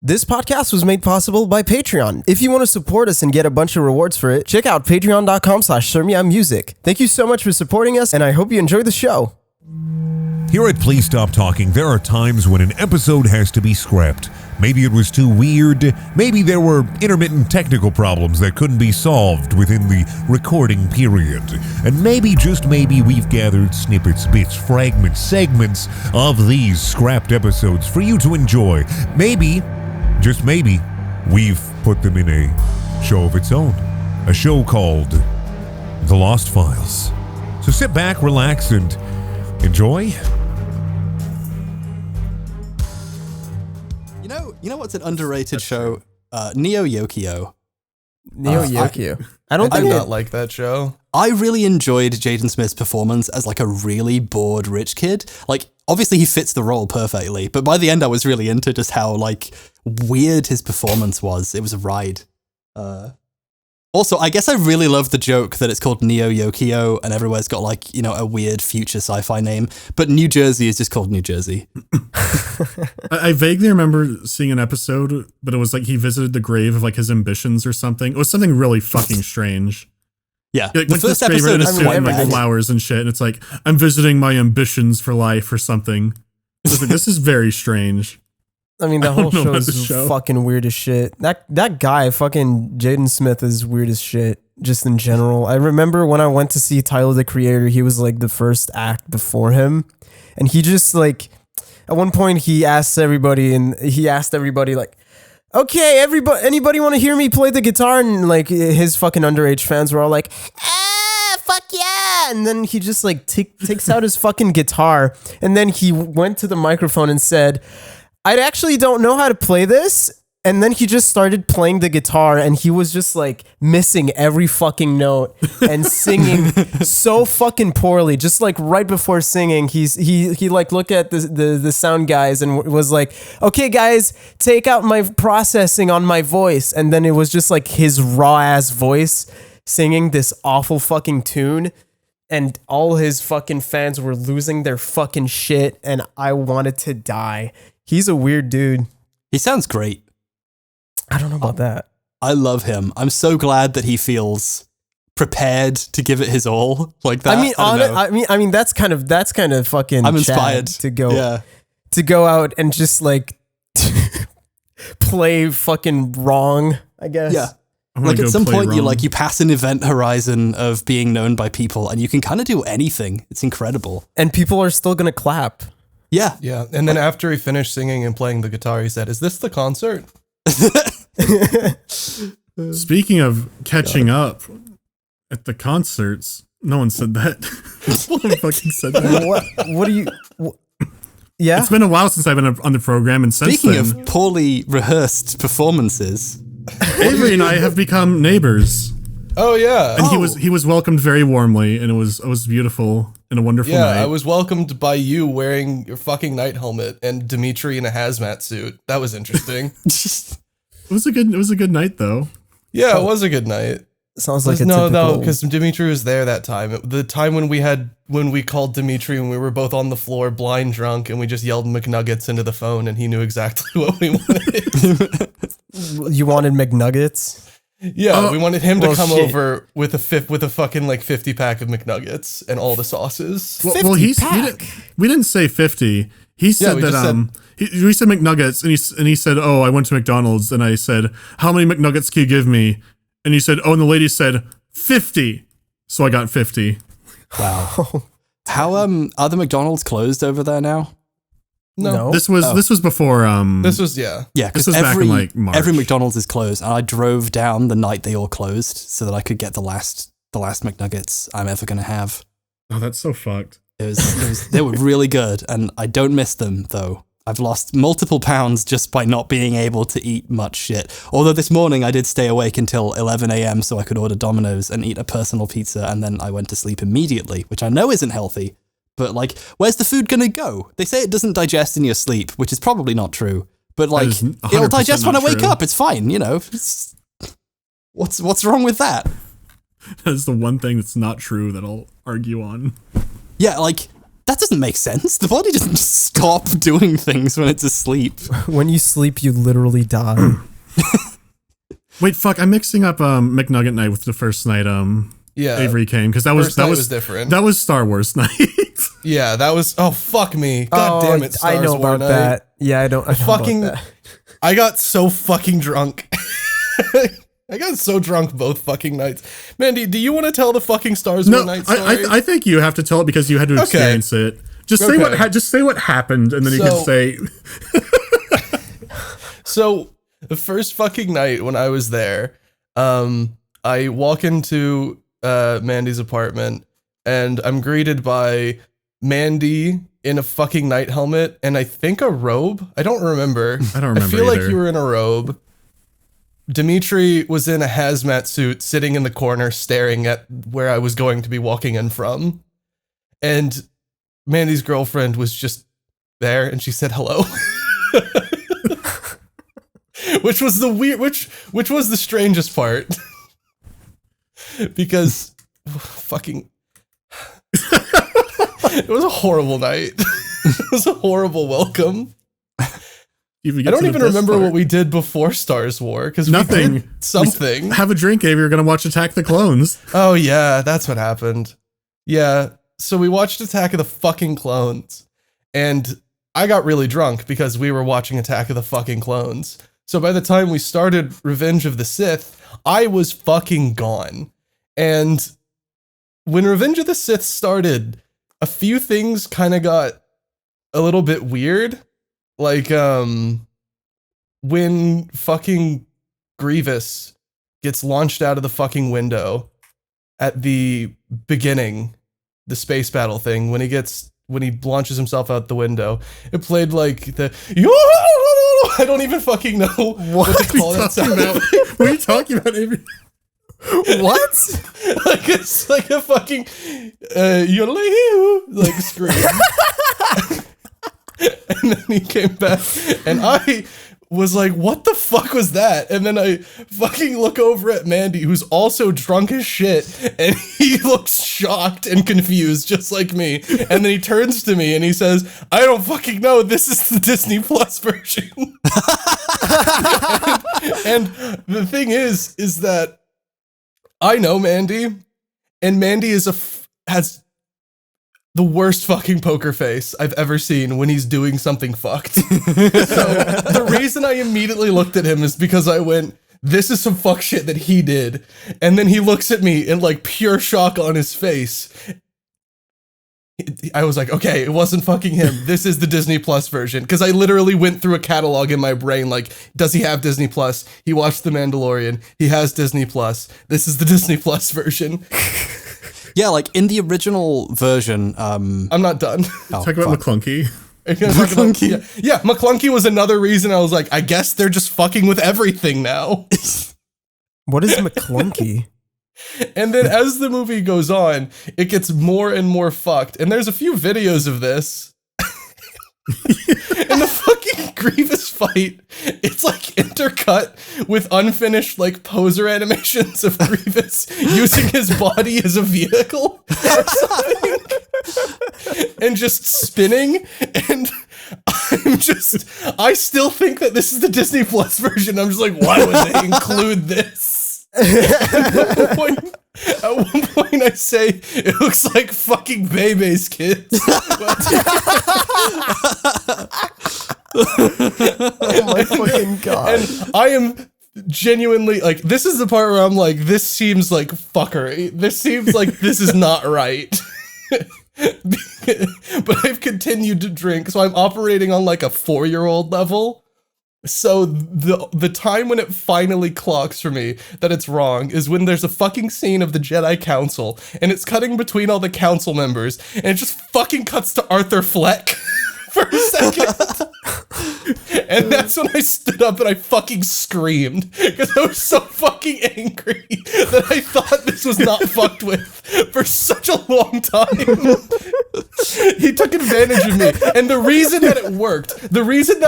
This podcast was made possible by Patreon. If you want to support us and get a bunch of rewards for it, check out patreon.com/SirMeowMusic. Thank you so much for supporting us, and I hope you enjoy the show. Here at Please Stop Talking, there are times when an episode has to be scrapped. Maybe it was too weird, maybe there were intermittent technical problems that couldn't be solved within the recording period, and maybe, just maybe, we've gathered snippets, bits, fragments, segments of these scrapped episodes for you to enjoy. Maybe, just maybe, we've put them in a show of its own, a show called The Lost Files. So sit back, relax, and enjoy. You know what's an underrated show? Neo Yokio. Neo Yoki. I do not like that show. I really enjoyed Jaden Smith's performance as like a really bored rich kid. Like, obviously he fits the role perfectly, but by the end I was really into just how like weird his performance was. It was a ride. Also, I guess I really love the joke that it's called Neo Yokio and everywhere's got like, you know, a weird future sci-fi name, but New Jersey is just called New Jersey. I vaguely remember seeing an episode, but it was like he visited the grave of like his ambitions or something. It was something really fucking strange. Yeah, like, the first episode is quite like flowers and shit, and it's like, I'm visiting my ambitions for life or something. Like, this is very strange. I mean, the whole show is fucking weird as shit. That guy, fucking Jaden Smith, is weird as shit, just in general. I remember when I went to see Tyler, the Creator, he was like the first act before him. And he just like, at one point he asked everybody like, okay, anybody want to hear me play the guitar? And like his fucking underage fans were all like, fuck yeah. And then he just like takes out his fucking guitar. And then he went to the microphone and said, I actually don't know how to play this. And then he just started playing the guitar and he was just like missing every fucking note and singing so fucking poorly. Just like right before singing, he like looked at the sound guys and was like, okay guys, take out my processing on my voice. And then it was just like his raw ass voice singing this awful fucking tune. And all his fucking fans were losing their fucking shit and I wanted to die. He's a weird dude. He sounds great. I don't know about that. I love him. I'm so glad that he feels prepared to give it his all like that. I mean, that's kind of fucking. I'm inspired to go out and just like play fucking wrong, I guess. Yeah. Like at some point you pass an event horizon of being known by people and you can kind of do anything. It's incredible. And people are still going to clap. Yeah. Yeah. And then after he finished singing and playing the guitar, he said, "Is this the concert?" Speaking of catching up at the concerts, no one said that. No one fucking said that. What do you... Yeah? It's been a while since I've been on the program, and since Speaking of poorly rehearsed performances, Avery and I have become neighbors. Oh yeah. And he was welcomed very warmly, and it was beautiful and a wonderful night. Yeah, I was welcomed by you wearing your fucking night helmet and Dimitri in a hazmat suit. That was interesting. It was a good night though. Yeah, it was a good night. Sounds like no, because Dimitri was there that time. The time when we called Dimitri and we were both on the floor, blind drunk, and we just yelled McNuggets into the phone, and he knew exactly what we wanted. You wanted McNuggets? Yeah, we wanted him to come over with a fucking like 50 pack of McNuggets and all the sauces. We didn't say 50. He said that we said McNuggets, and he said, "Oh, I went to McDonald's," and I said, "How many McNuggets can you give me?" And he said, "Oh," and the lady said 50. So I got 50. Wow. How are the McDonald's closed over there now? No. This was before because back in like March. Every McDonald's is closed, and I drove down the night they all closed so that I could get the last McNuggets I'm ever gonna have. Oh, that's so fucked. They were really good, and I don't miss them though. I've lost multiple pounds just by not being able to eat much shit. Although this morning I did stay awake until 11 a.m. so I could order Domino's and eat a personal pizza, and then I went to sleep immediately, which I know isn't healthy. But like, where's the food gonna go? They say it doesn't digest in your sleep, which is probably not true. But like, it'll digest when I wake up. It's fine, you know. What's wrong with that? That's the one thing that's not true that I'll argue on. Yeah, like That doesn't make sense. The body doesn't just stop doing things when it's asleep. When you sleep, you literally die. Wait, fuck! I'm mixing up McNugget night with the first night Avery came, because that was different. That was Star Wars night. Yeah, that was. Oh fuck me! God damn it! I know about that. Yeah, I know fucking. About that. I got so fucking drunk. I got so drunk both fucking nights. Mandy, do you want to tell the fucking Stars Wars night story? I think you have to tell it because you had to experience it. Just say what happened, and then you can say. So the first fucking night when I was there, I walk into Mandy's apartment, and I'm greeted by Mandy in a fucking night helmet and I think a robe. I don't remember. I feel like you were in a robe. Dimitri was in a hazmat suit sitting in the corner staring at where I was going to be walking in from. And Mandy's girlfriend was just there and she said hello. Which was the strangest part. Because fucking it was a horrible night. It was a horrible welcome. I don't even remember what we did before Stars War because nothing. We did something. Have a drink, Avery. You're gonna watch Attack the Clones. Oh yeah, that's what happened. Yeah, so we watched Attack of the fucking Clones, and I got really drunk because we were watching Attack of the fucking Clones. So by the time we started Revenge of the Sith, I was fucking gone. And when Revenge of the Sith started, a few things kind of got a little bit weird. Like, when fucking Grievous gets launched out of the fucking window at the beginning, the space battle thing, when he launches himself out the window, it played like the I don't even fucking know what to call that sound. What are you talking about, Avery? What? Like it's like a fucking like scream. And then he came back and I was like, what the fuck was that? And then I fucking look over at Mandy, who's also drunk as shit, and he looks shocked and confused, just like me. And then he turns to me and he says, I don't fucking know, this is the Disney Plus version. and the thing is that I know Mandy, and Mandy has the worst fucking poker face I've ever seen when he's doing something fucked. So the reason I immediately looked at him is because I went, this is some fuck shit that he did. And then he looks at me in like pure shock on his face. I was like, okay, it wasn't fucking him. This is the Disney Plus version. Because I literally went through a catalog in my brain, like, does he have Disney Plus? He watched The Mandalorian. He has Disney Plus. This is the Disney Plus version. Yeah, like in the original version. I'm not done. Talk about McClunky. McClunky. Yeah, McClunky was another reason I was like, I guess they're just fucking with everything now. What is McClunky? And then as the movie goes on, it gets more and more fucked. And there's a few videos of this. And the fucking Grievous fight, it's like intercut with unfinished like poser animations of Grievous using his body as a vehicle or something. And just spinning. And I still think that this is the Disney Plus version. I'm just like, why would they include this? At one point I say it looks like fucking Bebe's kids. Oh my fucking god. And I am genuinely like, this is the part where I'm like, this seems like fuckery. This seems like this is not right. But I've continued to drink, so I'm operating on like a 4-year-old level. So the time when it finally clocks for me that it's wrong is when there's a fucking scene of the Jedi Council and it's cutting between all the council members and it just fucking cuts to Arthur Fleck for a second. And that's when I stood up and I fucking screamed because I was so fucking angry that I thought this was not fucked with for such a long time. He took advantage of me. And the reason that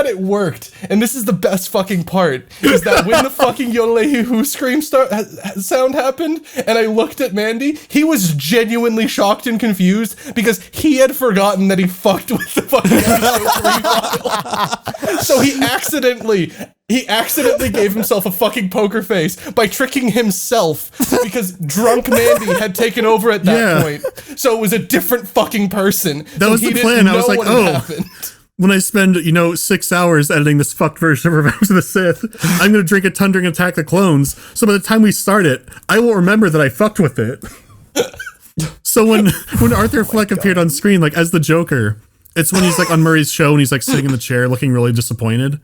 it worked, and this is the best fucking part, is that when the fucking Yolehu scream sound happened and I looked at Mandy, he was genuinely shocked and confused because he had forgotten that he fucked with the fucking episode 3 file. So he accidentally gave himself a fucking poker face by tricking himself because drunk Mandy had taken over at that point. So it was a different fucking person. That was the plan. I was like, when I spend, 6 hours editing this fucked version of Revenge of the Sith, I'm going to drink a ton during Attack the Clones. So by the time we start it, I will remember that I fucked with it. So when Arthur Fleck appeared on screen, like as the Joker, it's when he's like on Murray's show and he's like sitting in the chair looking really disappointed.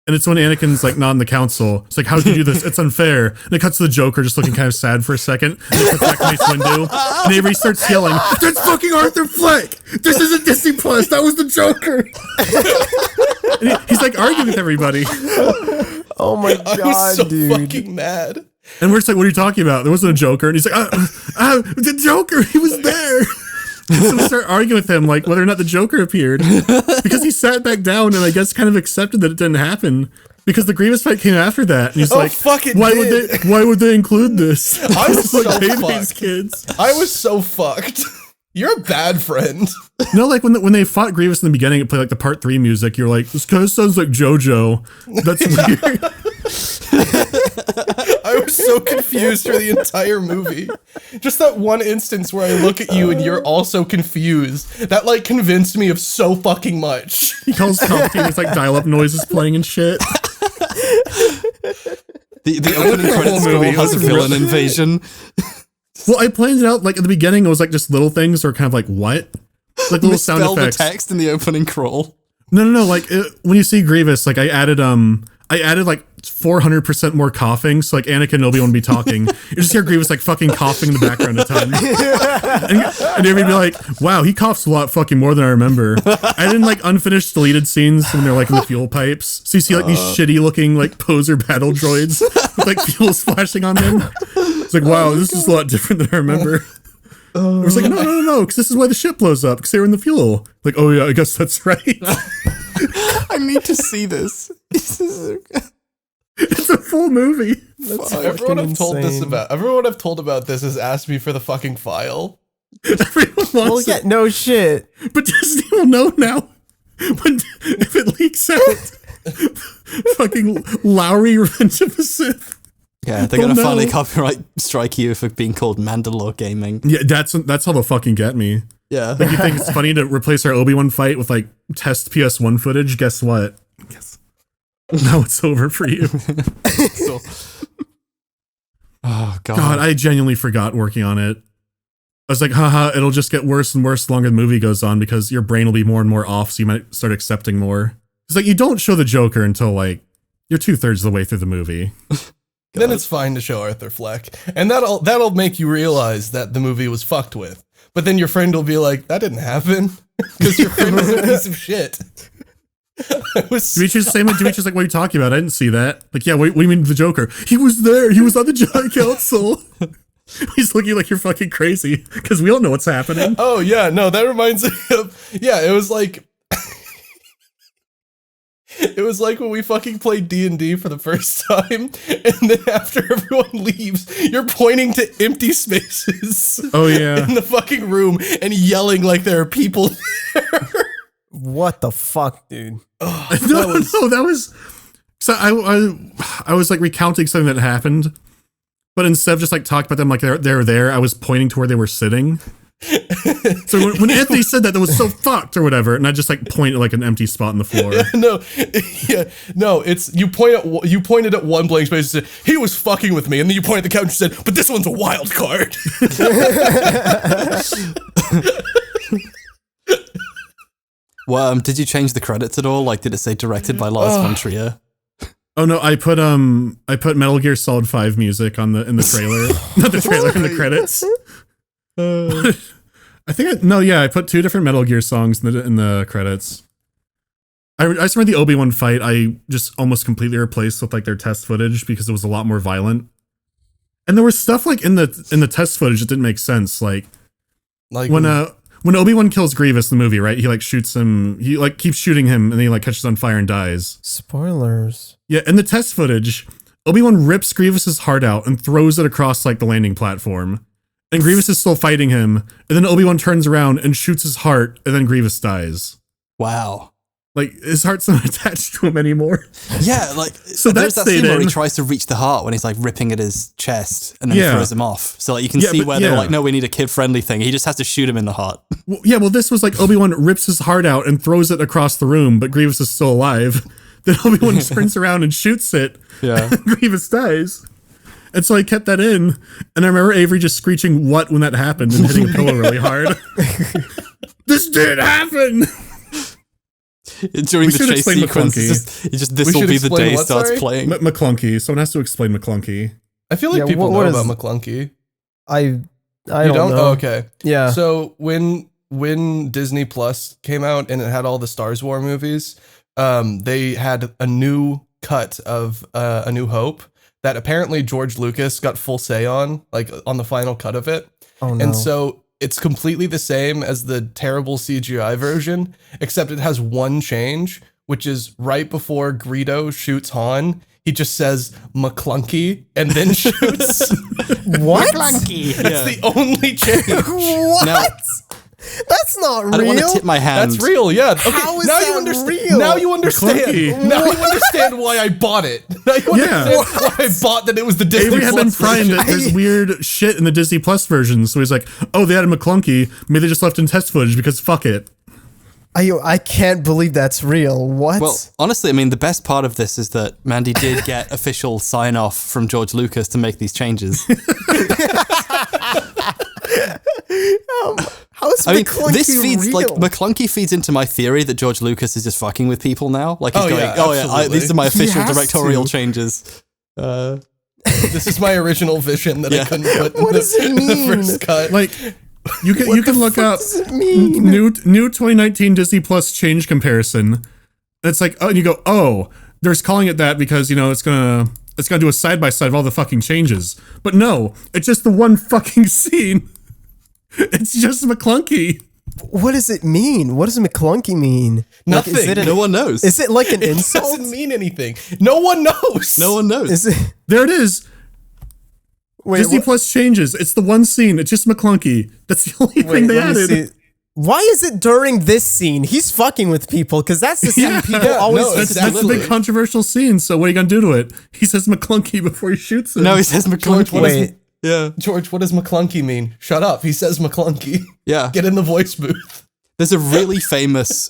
And it's when Anakin's like not in the council. It's like, how did you do this? It's unfair. And it cuts to the Joker just looking kind of sad for a second. And it's Fleck Mace Windu. And Avery starts yelling, "That's fucking Arthur Fleck! This isn't Disney Plus. That was the Joker." And he's like arguing with everybody. Oh my god, I was so dude. fucking mad. And we're just like, what are you talking about? There wasn't a Joker. And he's like, the Joker, he was there. So we start arguing with him, like, whether or not the Joker appeared. Because he sat back down and I guess kind of accepted that it didn't happen. Because the Grievous fight came after that. And he's like, why would they include this? I was so like, fucked. Kids. I was so fucked. You're a bad friend. No, like when they fought Grievous in the beginning, it played like the part 3 music. You're like, this kind of sounds like JoJo. That's weird. I was so confused for the entire movie. Just that one instance where I look at you and you're also confused. That like convinced me of so fucking much. He calls Palpatine with like dial-up noises playing and shit. The opening credits scroll has a villain invasion. Well, I planned it out like at the beginning. It was like just little things or kind of like what, like little sound effects. The text in the opening crawl. No. Like when you see Grievous, like I added like 400% more coughing. So like Anakin and Obi-Wan would be talking. You just hear Grievous like fucking coughing in the background a ton. and everybody be like, wow, he coughs a lot fucking more than I remember. I did like unfinished deleted scenes when they're like in the fuel pipes. So you see like these shitty looking like poser battle droids with like fuel splashing on them. It's like, wow, this is a lot different than I remember. I was like, no, because this is why the ship blows up, because they were in the fuel. Like, oh yeah, I guess that's right. I need to see this. It's a full movie. Everyone I've told about this has asked me for the fucking file. Everyone wants it. No shit. But Disney will know now if it leaks out. Fucking Lowry Revenge of the Sith. Yeah, they're gonna finally copyright strike you for being called Mandalore Gaming. Yeah, that's how they'll fucking get me. Yeah. Like, you think it's funny to replace our Obi-Wan fight with like test PS1 footage? Guess what? Now it's over for you. Oh god. God, I genuinely forgot working on it. I was like, haha, it'll just get worse and worse the longer the movie goes on because your brain will be more and more off, so you might start accepting more. It's like you don't show the Joker until like you're 2/3 of the way through the movie. Then it's fine to show Arthur Fleck. And that'll make you realize that the movie was fucked with. But then your friend will be like, that didn't happen. Because your friend was a piece of shit. Demetrius like, what are you talking about? I didn't see that. Like, yeah, what do you mean the Joker? He was there. He was on the Jedi Council. He's looking like you're fucking crazy. Because we don't know what's happening. Oh, yeah. No, that reminds me of... Yeah, it was like... It was like when we fucking played D&D for the first time, and then after everyone leaves, you're pointing to empty spaces. Oh yeah, in the fucking room and yelling like there are people there. What the fuck, dude? That was. So I was like recounting something that happened, but instead of just like talking about them like they're there, I was pointing to where they were sitting. So when Anthony said that was so fucked or whatever, and I just like point at like an empty spot on the floor. It's you pointed at one blank space and said he was fucking with me, and then you pointed at the couch and said, but this one's a wild card. Well, did you change the credits at all? Like, did it say directed by Lars von Trier? Oh no, I put Metal Gear Solid 5 music in the trailer, not the trailer, in the credits. I put 2 different Metal Gear songs in the credits. I just remember the Obi-Wan fight I just almost completely replaced with like their test footage because it was a lot more violent. And there was stuff like in the test footage that didn't make sense. Like when Obi-Wan kills Grievous in the movie, right? He like shoots him, he like keeps shooting him and then he like catches on fire and dies. Spoilers. Yeah, in the test footage, Obi-Wan rips Grievous's heart out and throws it across like the landing platform. And Grievous is still fighting him, and then Obi-Wan turns around and shoots his heart, and then Grievous dies. Wow. Like, his heart's not attached to him anymore. Yeah, like, so there's that scene where he tries to reach the heart when he's, like, ripping at his chest, and then he throws him off. So, like, you can see where they're like, no, we need a kid-friendly thing. He just has to shoot him in the heart. Well, this was like Obi-Wan rips his heart out and throws it across the room, but Grievous is still alive. Then Obi-Wan sprints around and shoots it, and Grievous dies. And so I kept that in, and I remember Avery just screeching "what" when that happened and hitting a pillow really hard. This did happen! During the chase sequence, this will be the day starts playing. McClunky. Someone has to explain McClunky. I feel like people know about McClunky. I don't know. Oh, okay. Yeah. So when Disney Plus came out and it had all the Star Wars movies, they had a new cut of A New Hope that apparently George Lucas got full say on, like on the final cut of it. Oh, no. And so it's completely the same as the terrible CGI version, except it has one change, which is right before Greedo shoots Han, he just says McClunky and then shoots. What? McClunky. That's the only change. What? Now, that's not real. I don't want to tip my hand. That's real, yeah. Okay, How is now that you understand. real? Now you understand. McClunky. Now you understand why I bought it. Now you understand why I bought that it was the Disney Avery had Plus been prying version. that there's weird shit in the Disney Plus version, so he's like, oh, they added McClunky, maybe they just left in test footage because fuck it. I can't believe that's real. What? Well, honestly, I mean, the best part of this is that Mandy did get official sign-off from George Lucas to make these changes. How's McClunky this feeds real? like McClunky feeds into my theory that George Lucas is just fucking with people now. Like he's these are my official directorial changes. This is my original vision that I couldn't put in the first cut. Like, you can look up new 2019 Disney Plus change comparison. And it's like, oh, and you go, oh, they're calling it that because, you know, it's gonna do a side-by-side of all the fucking changes. But no, it's just the one fucking scene. It's just McClunky. What does it mean? What does McClunky mean? Nothing. Like, no one knows. Is it like an insult? It doesn't mean anything. No one knows. No one knows. Is it? There it is. Wait, Disney Plus changes. It's the one scene. It's just McClunky. That's the only thing they added. Why is it during this scene? He's fucking with people because that's the scene people always. That's the big controversial scene. So what are you gonna do to it? He says McClunky before he shoots him. No, he says McClunky. George, what does McClunky mean? Shut up. He says McClunky. Yeah. Get in the voice booth. There's a really famous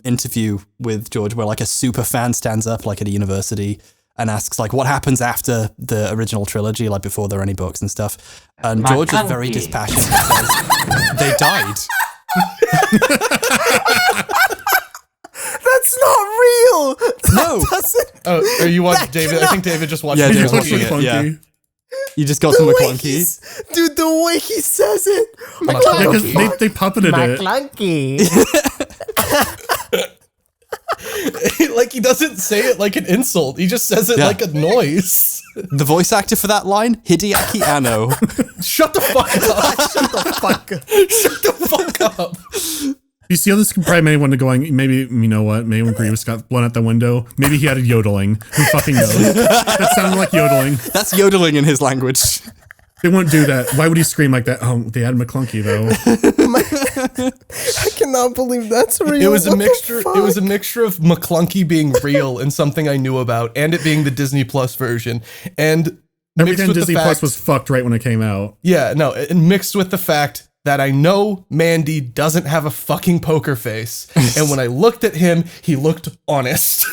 interview with George where like a super fan stands up like at a university and asks like what happens after the original trilogy, like before there are any books and stuff. And George is very dispassionate and says they died. That's not real. No. Oh, are you watching David? I think David just watched McClunky. Yeah. You just got some McClunky. Dude, the way he says it. Yeah, because they puppeted it. McClunky. Like he doesn't say it like an insult. He just says it like a noise. The voice actor for that line, Hideaki Anno. Shut the fuck up. Shut the fuck up. Shut the fuck up. You see how this can probably make one to going, maybe, you know what, maybe when Grievous got blown out the window, maybe he added yodeling. Who fucking knows? That sounded like yodeling. That's yodeling in his language. They won't do that. Why would he scream like that? Oh, they added McClunky though. I cannot believe that's real. It was a mixture. It was a mixture of McClunky being real and something I knew about, and it being the Disney Plus version, and everything Disney Plus was fucked right when it came out. Yeah, no, and mixed with the fact that I know Mandy doesn't have a fucking poker face, and when I looked at him, he looked honest.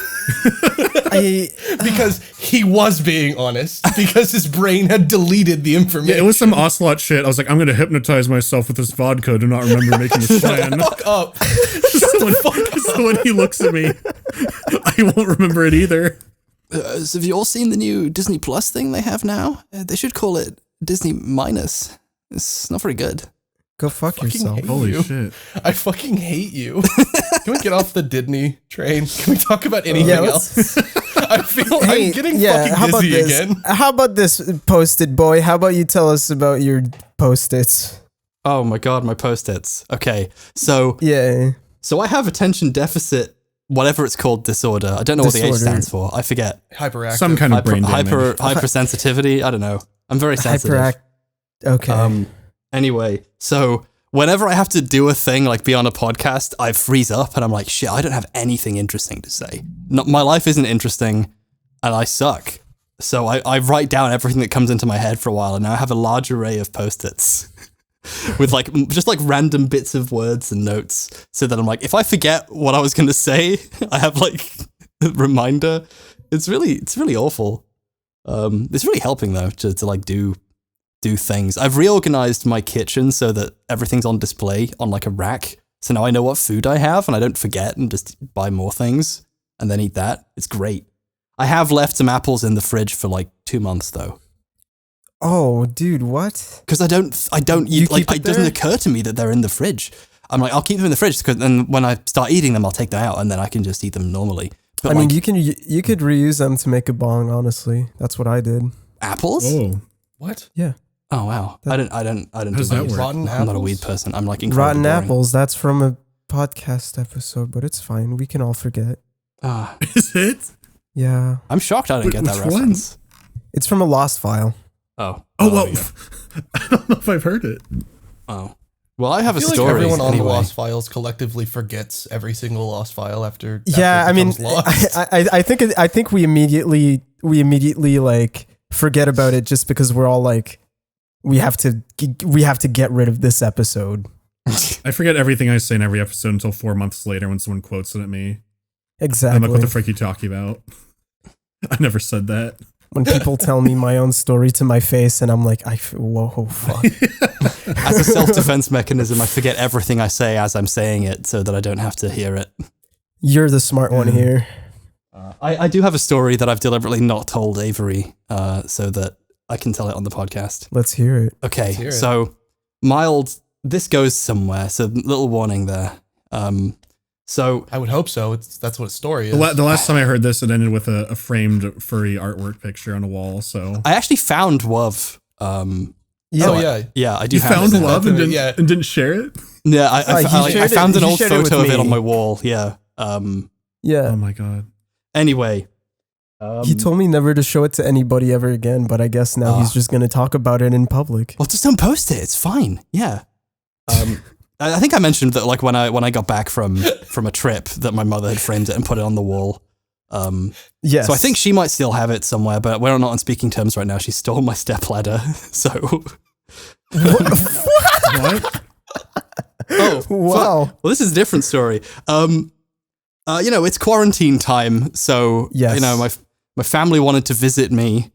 Because he was being honest, because his brain had deleted the information. Yeah, it was some Ocelot shit. I was like, I'm going to hypnotize myself with this vodka to not remember making this plan. Fuck up. So when he looks at me, I won't remember it either. So have you all seen the new Disney Plus thing they have now? They should call it Disney Minus. It's not very good. Go fuck yourself. Holy shit. I fucking hate you. Can we get off the Disney train? Can we talk about anything else? I feel I'm getting fucking dizzy again. How about this, Post-it boy? How about you tell us about your Post-its? Oh my god, my Post-its. Okay, so I have attention deficit, whatever it's called, disorder. I don't know what the H stands for. I forget. Hyperactive. Some kind of brain damage. Hypersensitivity. I don't know. I'm very sensitive. Okay. Anyway, so whenever I have to do a thing, like be on a podcast, I freeze up and I'm like, shit, I don't have anything interesting to say. My life isn't interesting and I suck. So I write down everything that comes into my head for a while, and now I have a large array of Post-its with just random bits of words and notes, so that I'm like, if I forget what I was going to say, I have like a reminder. It's really awful. It's really helping though to like do things. I've reorganized my kitchen so that everything's on display on like a rack. So now I know what food I have and I don't forget and just buy more things and then eat that. It's great. I have left some apples in the fridge for like 2 months though. Oh, dude, what? Because I don't eat, like, it doesn't occur to me that they're in the fridge. I'm like, I'll keep them in the fridge because then when I start eating them, I'll take them out and then I can just eat them normally. But I mean, you could reuse them to make a bong, honestly. That's what I did. Apples? Oh. What? Yeah. Oh wow! I didn't do that. Rotten I'm not a weed person. I'm like incredibly rotten boring. apples. That's from a podcast episode, but it's fine. We can all forget. Is it? Yeah. I'm shocked I didn't get that reference. It's from a Lost file. Oh. Well, yeah. I don't know if I've heard it. Oh. Well, I have a story. Like everyone on the anyway. Lost Files collectively forgets every single Lost File after. Yeah, I mean, I think we immediately like forget about it just because we're all like, we have to get rid of this episode. I forget everything I say in every episode until 4 months later when someone quotes it at me. Exactly. I'm like, what the frick are you talking about? I never said that. When people tell me my own story to my face and I'm like, whoa, fuck. As a self-defense mechanism, I forget everything I say as I'm saying it so that I don't have to hear it. You're the smart one here. I do have a story that I've deliberately not told Avery so that I can tell it on the podcast. Let's hear it. Okay, so this goes somewhere, so little warning there. So I would hope so. That's what a story is. The last time I heard this, it ended with a framed furry artwork picture on a wall. So I actually found WOV. Yeah, I do. You have found love and didn't share it. Yeah, I found an old photo of it on my wall. Yeah. Yeah. Oh my god. Anyway, he told me never to show it to anybody ever again, but I guess now he's just going to talk about it in public. Well, just don't post it. It's fine. Yeah. I think I mentioned that like when I got back from a trip that my mother had framed it and put it on the wall. Yes. So I think she might still have it somewhere, but we're not on speaking terms right now. She stole my stepladder. So what? Oh, wow. Well, this is a different story. It's quarantine time, so yes. My family wanted to visit me.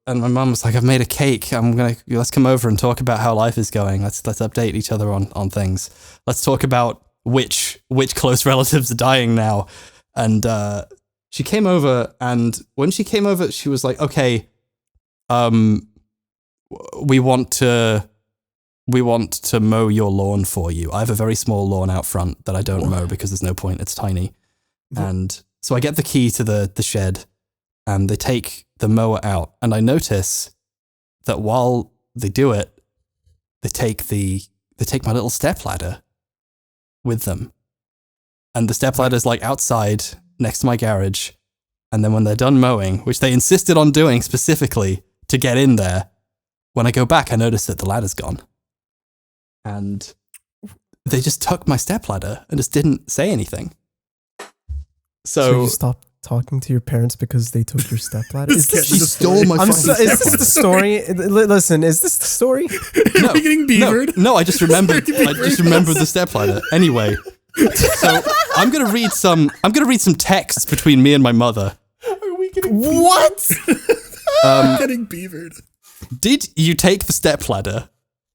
And my mum was like, I've made a cake. Let's come over and talk about how life is going. Let's update each other on things. Let's talk about which close relatives are dying now. And she came over, and when she came over, she was like, okay, we want to mow your lawn for you. I have a very small lawn out front that I don't mow because there's no point. It's tiny. And so I get the key to the shed, and they take the mower out, and I notice that while they do it, they take my little stepladder with them. And the stepladder's like outside next to my garage. And then when they're done mowing, which they insisted on doing specifically to get in there, when I go back, I notice that the ladder's gone. And they just took my stepladder and just didn't say anything. So you stopped talking to your parents because they took your stepladder? She stole my fucking stepladder. Is this the story? Listen, is this the story? No, Are you getting beavered? No, I just remembered the stepladder. Anyway, so I'm gonna read some texts between me and my mother. Are we getting what? I'm getting beavered. Did you take the stepladder?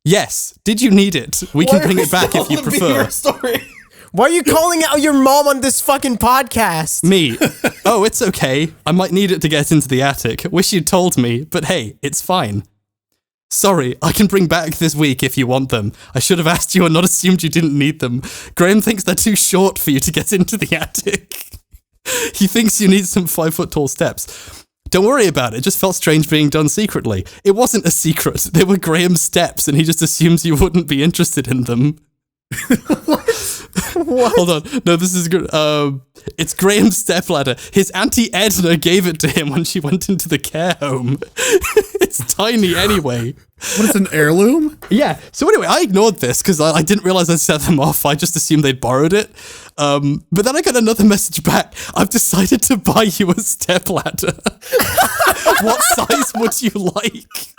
Yes. Did you need it? We can bring it back if you prefer. Story? Why are you calling out your mom on this fucking podcast? Me. Oh, it's okay. I might need it to get into the attic. Wish you'd told me, but hey, it's fine. Sorry, I can bring back this week if you want them. I should have asked you and not assumed you didn't need them. Graham thinks they're too short for you to get into the attic. He thinks you need some 5-foot-tall steps. Don't worry about it. It just felt strange being done secretly. It wasn't a secret. They were Graham's steps, and he just assumes you wouldn't be interested in them. What? Hold on. No, this is good. It's Graham's stepladder. His Auntie Edna gave it to him when she went into the care home. It's tiny anyway. What is an heirloom? Yeah. So anyway, I ignored this because I didn't realize I'd set them off. I just assumed they'd borrowed it. But then I got another message back. I've decided to buy you a stepladder. What size would you like?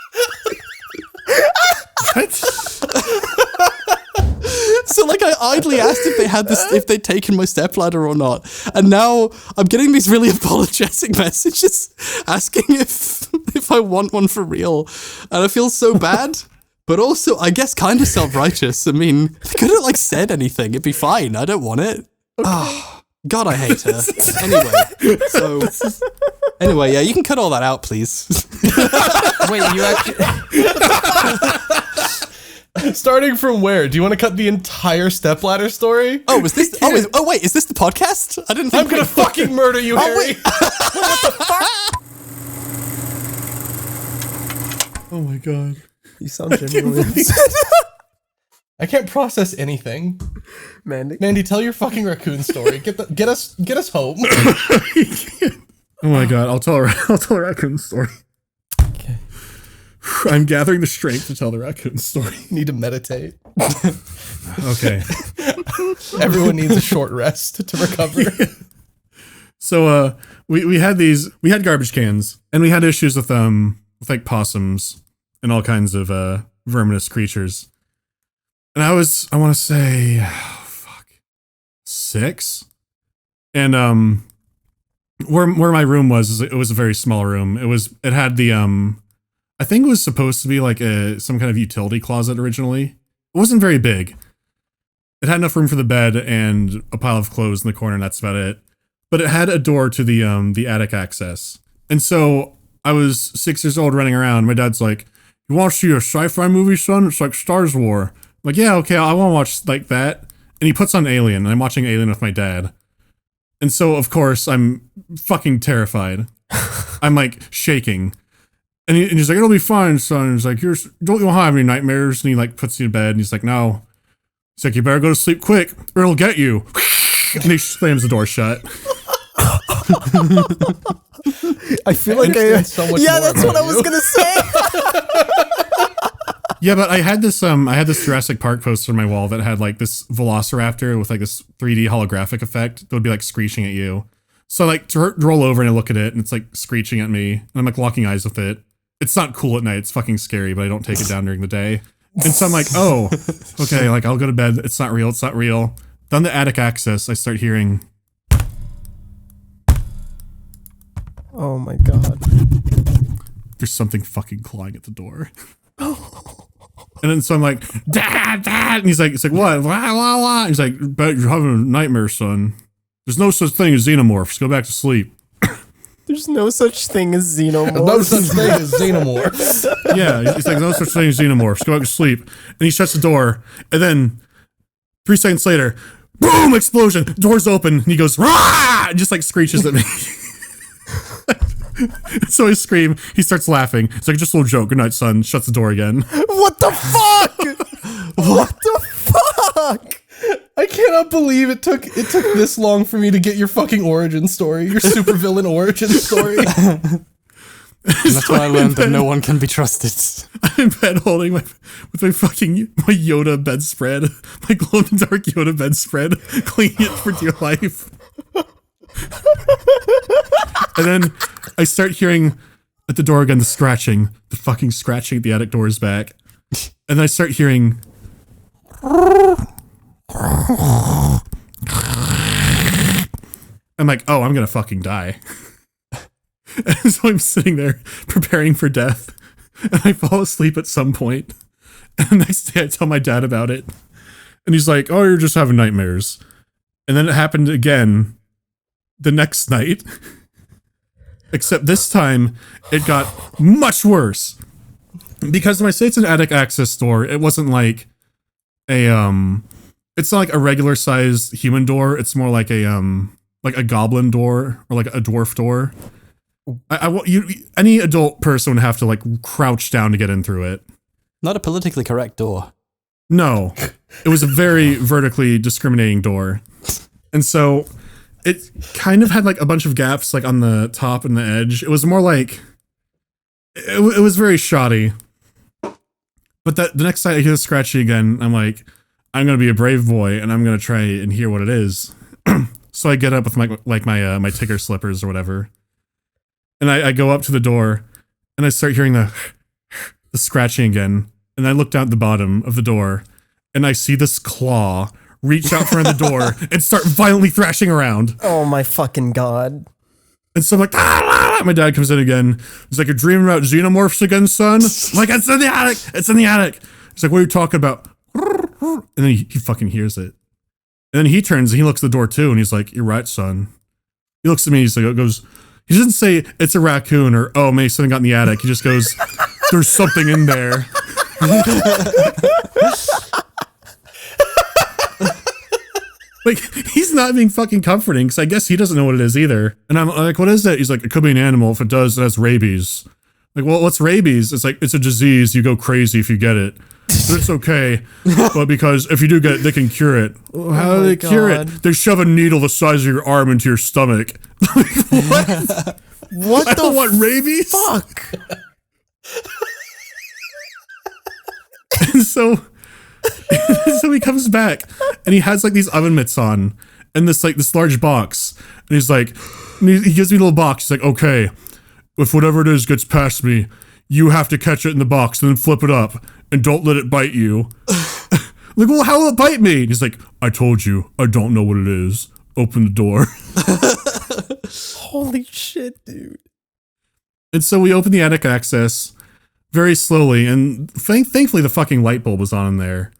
What? So like I idly asked if they had this, if they'd taken my stepladder or not, and now I'm getting these really apologetic messages asking if I want one for real, and I feel so bad, but also I guess kind of self-righteous. I mean, they could have like said anything; it'd be fine. I don't want it. Oh, God, I hate her. Anyway, yeah, you can cut all that out, please. Wait, you actually? Starting from where? Do you want to cut the entire stepladder story? Oh, was this? Oh, wait, is this the podcast? I didn't think. I'm gonna fucking murder you, Harry. Wait. What the fuck? Oh my god. You sound genuine. I can't process anything. Mandy, tell your fucking raccoon story. Get us home. Oh my god, I'll tell a raccoon story. Okay. I'm gathering the strength to tell the raccoon story. Need to meditate. Okay. Everyone needs a short rest to recover. Yeah. So we had garbage cans, and we had issues with like possums and all kinds of verminous creatures. And I want to say 6. And where my room was, it was a very small room. It had the I think it was supposed to be like some kind of utility closet originally. It wasn't very big. It had enough room for the bed and a pile of clothes in the corner, and that's about it. But it had a door to the attic access. And so I was 6 years old running around. My dad's like, "You want to see a sci-fi movie, son? It's like Star Wars." I'm like, "Yeah, okay, I want to watch like that." And he puts on Alien, and I'm watching Alien with my dad. And so, of course, I'm fucking terrified. I'm like shaking. And he's like, "It'll be fine, son." And he's like, "Don't you have any nightmares?" And he like puts you to bed, and he's like, "No." He's like, "You better go to sleep quick, or it'll get you." And he slams the door shut. I feel like so much yeah, more that's what about I was you. gonna say. Yeah, but I had this Jurassic Park poster on my wall that had like this Velociraptor with like this 3D holographic effect that would be like screeching at you. So I like to roll over and I look at it and it's like screeching at me and I'm like locking eyes with it. It's not cool at night. It's fucking scary, but I don't take it down during the day. And so I'm like, oh, okay, like I'll go to bed. It's not real. It's not real. Then the attic access, I start hearing. Oh my god. There's something fucking clawing at the door. And then so I'm like, "Dad, Dad," and he's like, "What? Wah, wah, wah." He's like, "Bet you're having a nightmare, son. There's no such thing as xenomorphs. Go back to sleep." There's no such thing as xenomorphs. No such thing as xenomorphs. Yeah, he's like, "No such thing as xenomorphs. Go back to sleep." And he shuts the door. And then 3 seconds later, boom, explosion. Door's open. And he goes, "Rah!" And just like screeches at me. So I scream. He starts laughing. It's like, "Just a little joke. Good night, son." Shuts the door again. What the fuck? What the fuck? I cannot believe it took this long for me to get your fucking origin story, your supervillain origin story. And that's why I learned that no one can be trusted. I'm in bed holding my Yoda bedspread, my glow-in-the-dark Yoda bedspread, cleaning it for dear life. And then I start hearing at the door again the fucking scratching at the attic doors back. And then I start hearing. I'm like, oh, I'm gonna fucking die. And so I'm sitting there preparing for death. And I fall asleep at some point. And the next day I tell my dad about it. And he's like, "Oh, you're just having nightmares." And then it happened again the next night. Except this time it got much worse. because when I say it's an attic access door, it wasn't like a it's not like a regular sized human door. It's more like a goblin door or like a dwarf door. Any adult person would have to like crouch down to get in through it. Not a politically correct door. No, it was a very vertically discriminating door. And so it kind of had like a bunch of gaps like on the top and the edge. It was more like, it was very shoddy. But the next time I hear the scratchy again, I'm like, I'm going to be a brave boy and I'm going to try and hear what it is. So I get up with my ticker slippers or whatever. And I go up to the door and I start hearing the scratching again. And I look down at the bottom of the door and I see this claw reach out from the door and start violently thrashing around. Oh my fucking God. And so I'm like, ah! My dad comes in again. He's like, you're dreaming about xenomorphs again, son? I'm like, it's in the attic. It's in the attic. He's like, what are you talking about? And then he fucking hears it. And then he turns and he looks at the door too. And he's like, you're right, son. He looks at me. He's like, he doesn't say it's a raccoon or, oh, maybe something got in the attic. He just goes, there's something in there. Like, he's not being fucking comforting because I guess he doesn't know what it is either. And I'm like, what is that? He's like, it could be an animal. If it does, it has rabies. Like, well, what's rabies? It's like, it's a disease. You go crazy if you get it. But it's okay. But because if you do get it, they can cure it. Well, how do they cure it? They shove a needle the size of your arm into your stomach. What? What I don't want rabies? Fuck. And so he comes back and he has like these oven mitts on and this large box. And he's like, he gives me a little box. He's like, okay, if whatever it is gets past me, you have to catch it in the box and then flip it up and don't let it bite you. Like, well, how will it bite me? And he's like, I told you, I don't know what it is. Open the door. Holy shit, dude. And so we open the attic access very slowly, and thankfully the fucking light bulb was on in there.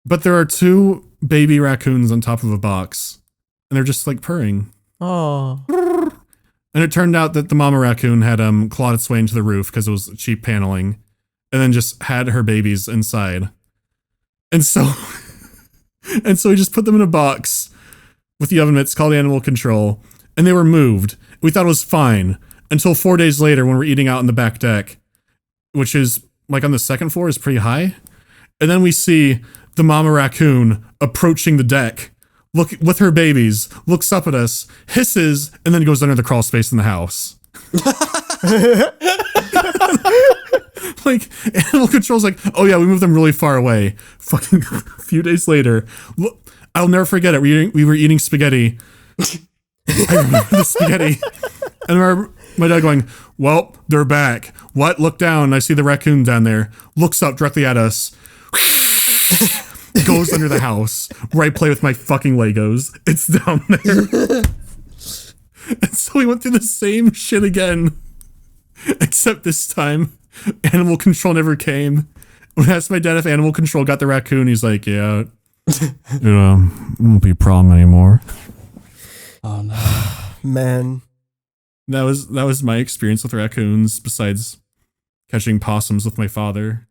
But there are two baby raccoons on top of a box, and they're just like purring. Oh. And it turned out that the mama raccoon had clawed its way into the roof because it was cheap paneling, and then just had her babies inside. And so we just put them in a box with the oven mitts called animal control, and they were moved. We thought it was fine until 4 days later when we're eating out on the back deck, which is like on the second floor, is pretty high. And then we see the mama raccoon approaching the deck, look with her babies, looks up at us, hisses, and then goes under the crawl space in the house. Like, animal control's like, oh yeah, we moved them really far away. Fucking a few days later, I'll never forget it. We were eating spaghetti. I remember the spaghetti. And I remember my dad going, well, they're back. What? Look down. I see the raccoon down there. Looks up directly at us. Goes under the house where I play with my fucking Legos. It's down there. And so we went through the same shit again. Except this time, animal control never came. When I asked my dad if animal control got the raccoon, he's like, yeah, it won't be a problem anymore. Oh no. Man. That was my experience with raccoons, besides catching possums with my father.